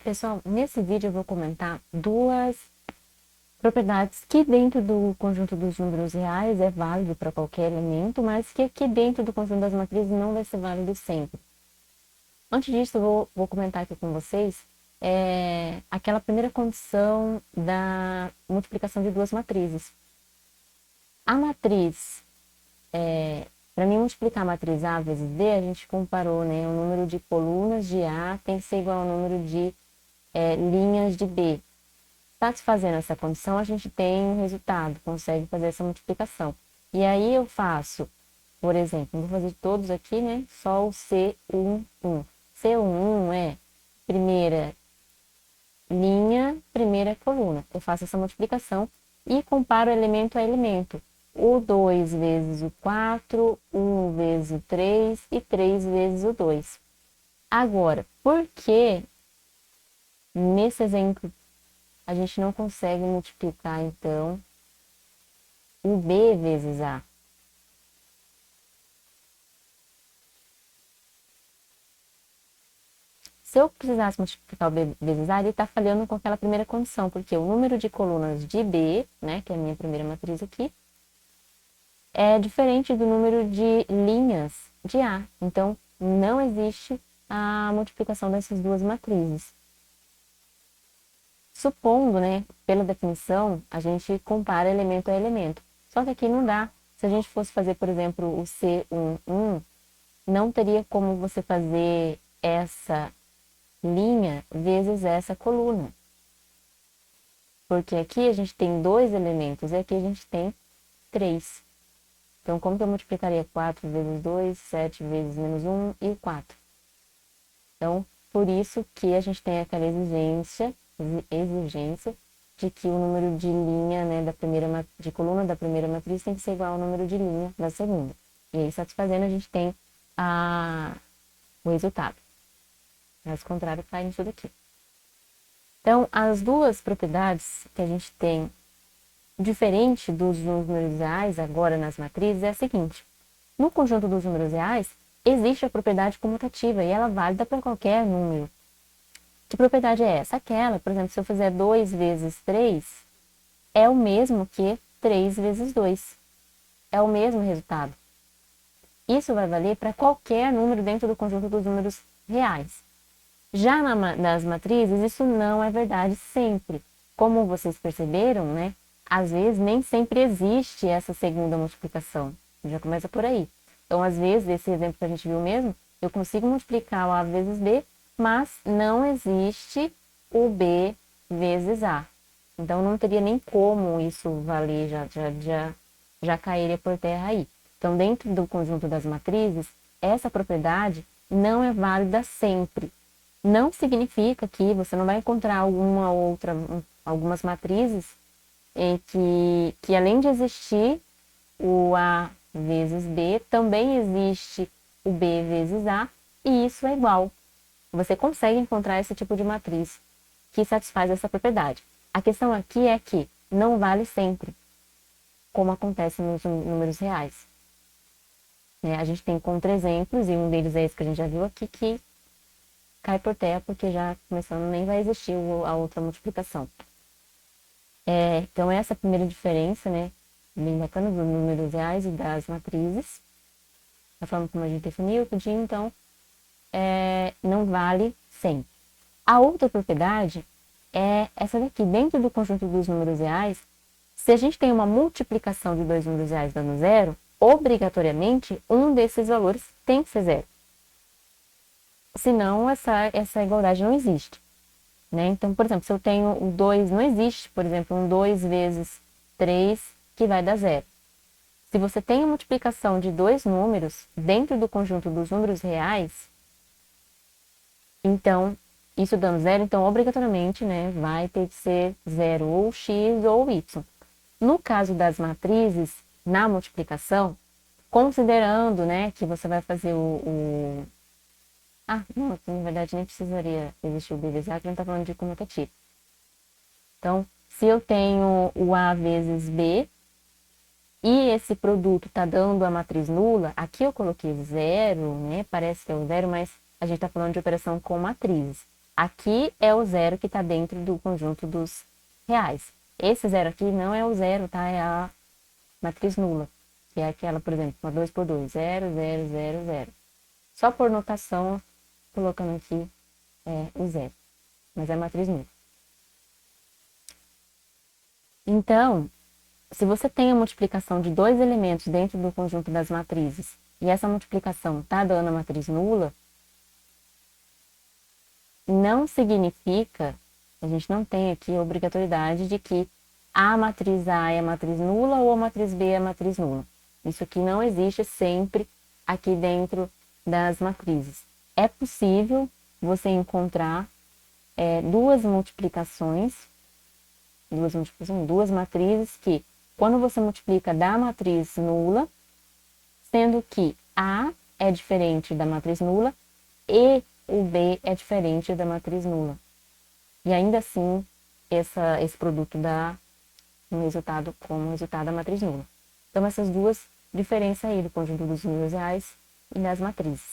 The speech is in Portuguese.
Pessoal, nesse vídeo eu vou comentar duas propriedades que dentro do conjunto dos números reais é válido para qualquer elemento, mas que aqui dentro do conjunto das matrizes não vai ser válido sempre. Antes disso, eu vou comentar aqui com vocês aquela primeira condição da multiplicação de duas matrizes. A matriz, para mim multiplicar a matriz A vezes B, a gente comparou, né, o número de colunas de A tem que ser igual ao número de linhas de B. Satisfazendo essa condição, a gente tem um resultado, consegue fazer essa multiplicação. E aí eu faço, por exemplo, vou fazer todos aqui, né? Só o C11. C11 é primeira linha, primeira coluna. Eu faço essa multiplicação e comparo elemento a elemento. O 2 vezes o 4, 1 vezes o 3 e 3 vezes o 2. Agora, por que nesse exemplo a gente não consegue multiplicar, então, o B vezes A? Se eu precisasse multiplicar o B vezes A, ele está falhando com aquela primeira condição, porque o número de colunas de B, né, que é a minha primeira matriz aqui, é diferente do número de linhas de A. Então, não existe a multiplicação dessas duas matrizes. Supondo, né, pela definição, a gente compara elemento a elemento. Só que aqui não dá. Se a gente fosse fazer, por exemplo, o C11, não teria como você fazer essa linha vezes essa coluna. Porque aqui a gente tem dois elementos e aqui a gente tem 3. Então, como que eu multiplicaria 4 vezes 2, 7 vezes menos 1 e 4? Então, por isso que a gente tem aquela exigência de que o número de linha, né, de coluna da primeira matriz tem que ser igual ao número de linha da segunda. E aí, satisfazendo, a gente tem o resultado. Caso contrário, cai nisso daqui. Então, as duas propriedades que a gente tem diferente dos números reais agora nas matrizes é a seguinte. No conjunto dos números reais, existe a propriedade comutativa e ela é válida para qualquer número. Que propriedade é essa? Aquela, por exemplo, se eu fizer 2 vezes 3, é o mesmo que 3 vezes 2. É o mesmo resultado. Isso vai valer para qualquer número dentro do conjunto dos números reais. Já nas matrizes, isso não é verdade sempre. Como vocês perceberam, né? Às vezes, nem sempre existe essa segunda multiplicação. Já começa por aí. Então, às vezes, esse exemplo que a gente viu mesmo, eu consigo multiplicar o A vezes B, mas não existe o B vezes A. Então, não teria nem como isso valer, já cairia por terra aí. Então, dentro do conjunto das matrizes, essa propriedade não é válida sempre. Não significa que você não vai encontrar algumas matrizes em que além de existir o A vezes B, também existe o B vezes A, e isso é igual. Você consegue encontrar esse tipo de matriz que satisfaz essa propriedade. A questão aqui é que não vale sempre, como acontece nos números reais. A gente tem contra-exemplos, e um deles é esse que a gente já viu aqui, que cai por terra, porque já começando nem vai existir a outra multiplicação. Então, essa é a primeira diferença, né? Bem bacana dos números reais e das matrizes. Da forma como a gente definiu, tudinho, então, não vale sempre. A outra propriedade é essa daqui. Dentro do conjunto dos números reais, se a gente tem uma multiplicação de dois números reais dando zero, obrigatoriamente, um desses valores tem que ser zero. Senão, essa igualdade não existe. Né? Então, por exemplo, se eu tenho o 2, não existe, por exemplo, um 2 vezes 3 que vai dar zero. Se você tem a multiplicação de dois números dentro do conjunto dos números reais, então, isso dando zero, então, obrigatoriamente, né, vai ter que ser zero ou x ou y. No caso das matrizes, na multiplicação, considerando, né, que você vai fazer não, na verdade nem precisaria existir o B vezes A, que a gente está falando de comutativa. Então, se eu tenho o A vezes B, e esse produto está dando a matriz nula, aqui eu coloquei zero, né? Parece que é o zero, mas a gente está falando de operação com matrizes. Aqui é o zero que está dentro do conjunto dos reais. Esse zero aqui não é o zero, tá? É a matriz nula, que é aquela, por exemplo, uma 2 por 2, 0, 0, 0, 0. Só por notação, colocando aqui o zero, mas é a matriz nula. Então, se você tem a multiplicação de dois elementos dentro do conjunto das matrizes, e essa multiplicação está dando a matriz nula, não significa, a gente não tem aqui a obrigatoriedade de que a matriz A é a matriz nula ou a matriz B é a matriz nula. Isso aqui não existe sempre aqui dentro das matrizes. É possível você encontrar duas matrizes que, quando você multiplica da matriz nula, sendo que A é diferente da matriz nula e o B é diferente da matriz nula. E ainda assim, esse produto dá um resultado como resultado da matriz nula. Então, essas duas diferenças aí do conjunto dos números reais e das matrizes.